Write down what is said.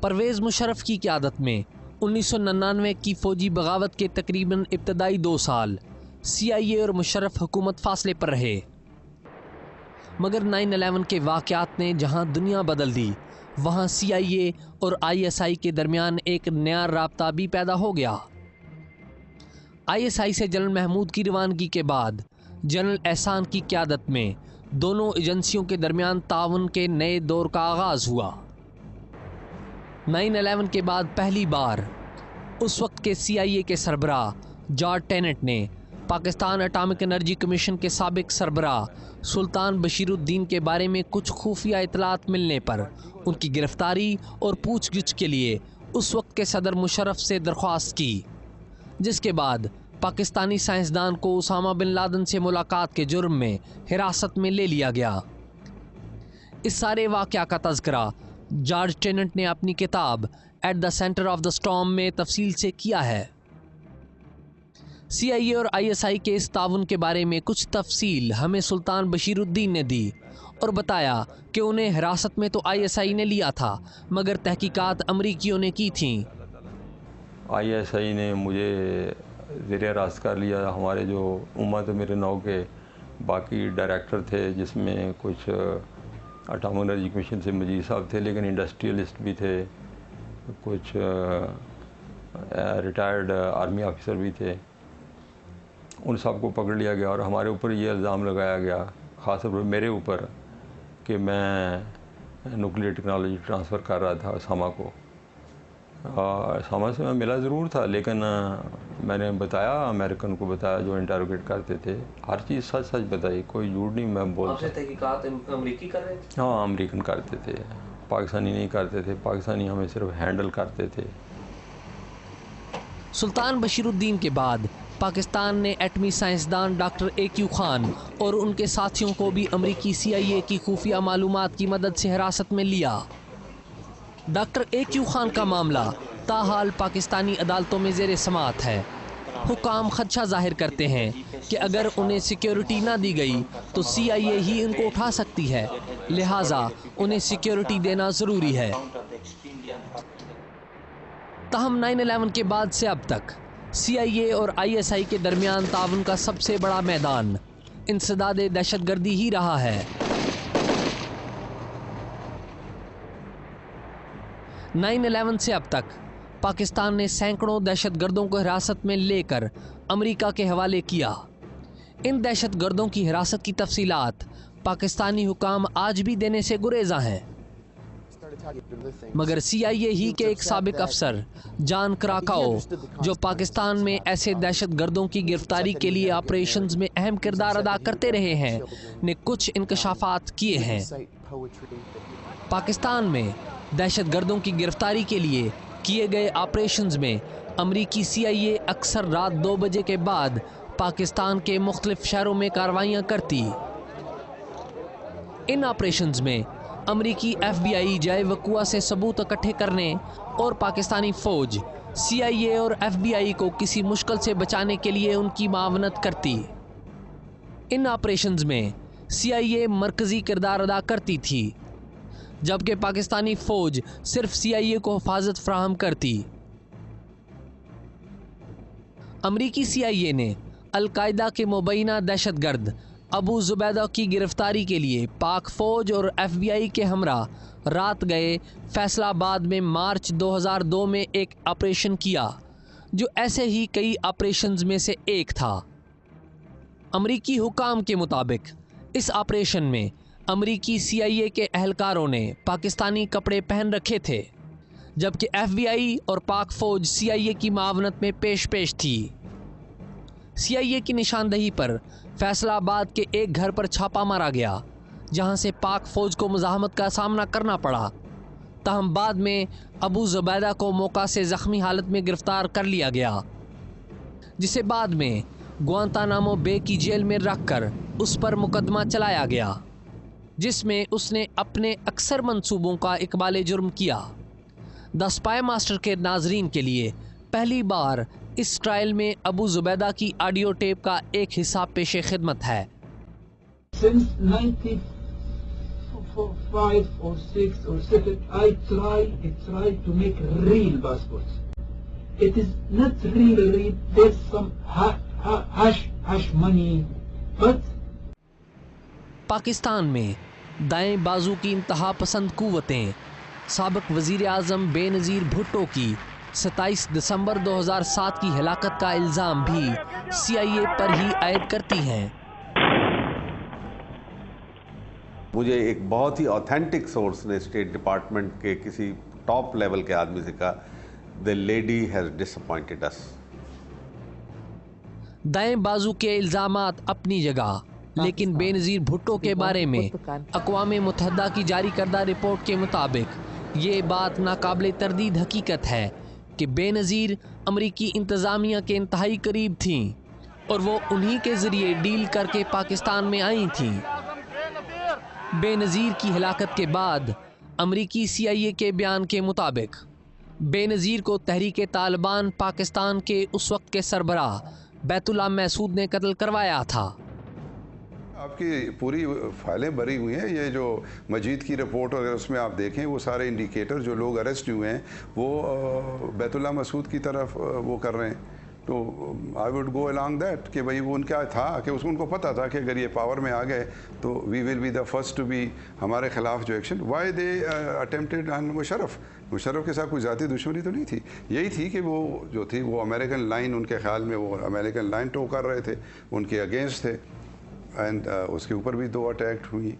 परवेज़ मुशर्रफ की क़यादत में 1999 की फ़ौजी बगावत के तकरीबन इब्तदाई 2 साल CIA और मुशर्रफ हुकूमत फासले पर रहे, मगर 9/11 के वाक़यात ने जहां दुनिया बदल दी, वहां CIA और ISI के दरमियान एक नया राब्ता भी पैदा हो गया। ISI से जनरल महमूद की रवानगी के बाद जनरल एहसान की क़यादत में दोनों एजेंसियों के दरमियान ताउन के नए दौर का आगाज़ हुआ। 9/11 के बाद पहली बार उस वक्त के CIA के सरबराह जॉर्ज टेनेट ने पाकिस्तान एटॉमिक एनर्जी कमीशन के साबिक सरबराह सुल्तान बशीरुद्दीन के बारे में कुछ खुफिया इतलात मिलने पर उनकी गिरफ्तारी और पूछगिछ के लिए उस वक्त के सदर मुशर्रफ से दरख्वास्त की, जिसके बाद पाकिस्तानी साइंसदान को उसामा बिन लादेन से मुलाकात के जुर्म में हिरासत में ले लिया गया। इस सारे वाक़या का तज़किरा जॉर्ज टेनेट ने अपनी किताब at the centre of the storm में तफसील से किया है। CIA और ISI के इस ताउन के बारे में कुछ तफसील हमें सुल्तान बशीरुद्दीन ने दी और बताया कि उन्हें हिरासत में तो ISI ने लिया था, मगर तहकीकात अमरीकियों ने की थी। ISI ने मुझे ज़ेरे हिरासत कर लिया। हमारे जो उम्मत मेरे नौ के बाकी डायरेक्टर थे, जिसमें कुछ एटॉमिक एनर्जी कमीशन से मजीद साहब थे, लेकिन इंडस्ट्रियलिस्ट भी थे, कुछ रिटायर्ड आर्मी ऑफिसर भी थे। उन सब को पकड़ लिया गया और हमारे ऊपर ये इल्ज़ाम लगाया गया, ख़ास तौर पर मेरे ऊपर, कि मैं न्यूक्लियर टेक्नोलॉजी ट्रांसफ़र कर रहा था उसामा को। उसामा से मैं मिला ज़रूर था, लेकिन मैंने बताया, अमेरिकन को बताया जो इंटरोगेट करते थे, हर चीज़ सच सच बताई, कोई झूठ नहीं मैं बोलता। तहकीकात अमरीकी कर रहे थे? हाँ, अमरीकन करते थे, पाकिस्तानी नहीं करते थे। पाकिस्तानी हमें सिर्फ हैंडल करते थे। सुल्तान बशीरुद्दीन के बाद पाकिस्तान ने एटमी साइंसदान डॉक्टर AQ खान और उनके साथियों को भी अमरीकी CIA की खुफिया मालूमात की मदद से हिरासत में लिया। डॉक्टर AQ खान का मामला ताहाल पाकिस्तानी अदालतों में ज़ेरे समाअत है। हुकाम खदशा जाहिर करते हैं कि अगर उन्हें सिक्योरिटी ना दी गई तो CIA ही उनको उठा सकती है, लिहाजा उन्हें सिक्योरिटी देना ज़रूरी है। ताहम 9/11 के बाद से अब तक CIA और ISI के दरमियान ताउन का सबसे बड़ा मैदान इंसदाद दहशतगर्दी ही रहा है। 9/11 से अब तक पाकिस्तान ने सैकड़ों दहशतगर्दों को हिरासत में लेकर अमेरिका के हवाले किया। इन दहशतगर्दों की हिरासत की तफसीलात पाकिस्तानी हुकाम आज भी देने से गुरेज़ा हैं, मगर CIA ही के एक साबिक अफसर जॉन क्राकाओ, जो पाकिस्तान में ऐसे दहशतगर्दों की गिरफ्तारी के लिए ऑपरेशंस में अहम किरदार अदा करते रहे हैं, ने कुछ इंकशाफात किए हैं। पाकिस्तान में दहशतगर्दों की गिरफ्तारी के लिए किए गए ऑपरेशंस में अमरीकी CIA अक्सर रात 2 बजे के बाद पाकिस्तान के मुख्तलिफ शहरों में कार्रवाइयाँ करती। इन ऑपरेशंस में अमरीकी FBI जाए वकुआ से सबूत इकट्ठे करने और पाकिस्तानी फ़ौज CIA और FBI को किसी मुश्किल से बचाने के लिए उनकी मावनत करती। इन ऑपरेशंस में CIA मरकज़ी किरदार अदा करती थी, जबकि पाकिस्तानी फ़ौज सिर्फ CIA को हिफाजत फ्राहम करती। अमरीकी CIA ने अल-कायदा के मुबैना दहशतगर्द अबू जुबैदा की गिरफ्तारी के लिए पाक फ़ौज और FBI के हमरा रात गए फैसलाबाद में मार्च 2002 में एक ऑपरेशन किया, जो ऐसे ही कई ऑपरेशंस में से एक था। अमरीकी हुकाम के मुताबिक इस ऑपरेशन में अमरीकी CIA के अहलकारों ने पाकिस्तानी कपड़े पहन रखे थे, जबकि FBI और पाक फ़ौज CIA की मावनत में पेश पेश थी। CIA की निशानदही पर फैसलाबाद के एक घर पर छापा मारा गया, जहां से पाक फ़ौज को मुज़ाहमत का सामना करना पड़ा। ताहम बाद में अबू जुबैदा को मौका से ज़ख्मी हालत में गिरफ़्तार कर लिया गया, जिसे बाद में ग्वांतानामो बे की जेल में रखकर उस पर मुकदमा चलाया गया, जिसमें उसने अपने अक्सर मंसूबों का इकबाल जुर्म किया। द स्पाई मास्टर के नाजरीन के लिए पहली बार इस ट्रायल में अबू जुबैदा की ऑडियो टेप का एक हिस्सा पेशे खिदमत है। Since 19 5 or 6 or 7, I try to make real passports. It is not real. There's some hash money, but Pakistan में दाएं बाजू की इंतहा पसंद कुव्वतें साबिक वज़ीर आज़म बेनज़ीर भुट्टो की 27 दिसंबर 2007 की हिलाकत का इल्ज़ाम भी CIA पर ही आयद करती हैं। मुझे एक बहुत ही ऑथेंटिक सोर्स ने स्टेट डिपार्टमेंट के किसी टॉप लेवल के आदमी से कहा, द लेडी हैज़ डिसअपॉइंटेड अस। दाएं बाजू के इल्ज़ामात अपनी जगह, लेकिन बेनज़ीर भुट्टो के बारे में अक़वाम मुत्तहिदा की जारी करदा रिपोर्ट के मुताबिक ये बात नाकाबिले तरदीद हकीकत है कि बेनज़ीर अमरीकी इंतज़ामिया के इंतहाई करीब थीं और वो उन्हीं के ज़रिए डील करके पाकिस्तान में आई थीं। बेनज़ीर की हिलाकत के बाद अमरीकी CIA के बयान के मुताबिक बेनज़ीर को तहरीक तालिबान पाकिस्तान के उस वक्त के सरबराह बैतुल्लाह महसूद ने कत्ल करवाया था। आपकी पूरी फाइलें भरी हुई हैं, ये जो मजीद की रिपोर्ट अगर उसमें आप देखें वो सारे इंडिकेटर जो लोग अरेस्ट हुए हैं वो बैतुल्लाह मसूद की तरफ वो कर रहे हैं। तो I would go along that कि भाई वो उनका था कि उनको पता था कि अगर ये पावर में आ गए तो we will be the first to be हमारे ख़िलाफ़ जो action. Why they attempted on Musharraf के साथ कोई ज़ाती दुश्मनी तो नहीं थी, यही थी कि वो जो थी वो अमेरिकन लाइन, उनके ख्याल में वो अमेरिकन लाइन टो कर रहे थे, उनके अगेंस्ट थे, एंड उसके ऊपर भी 2 अटैक हुई।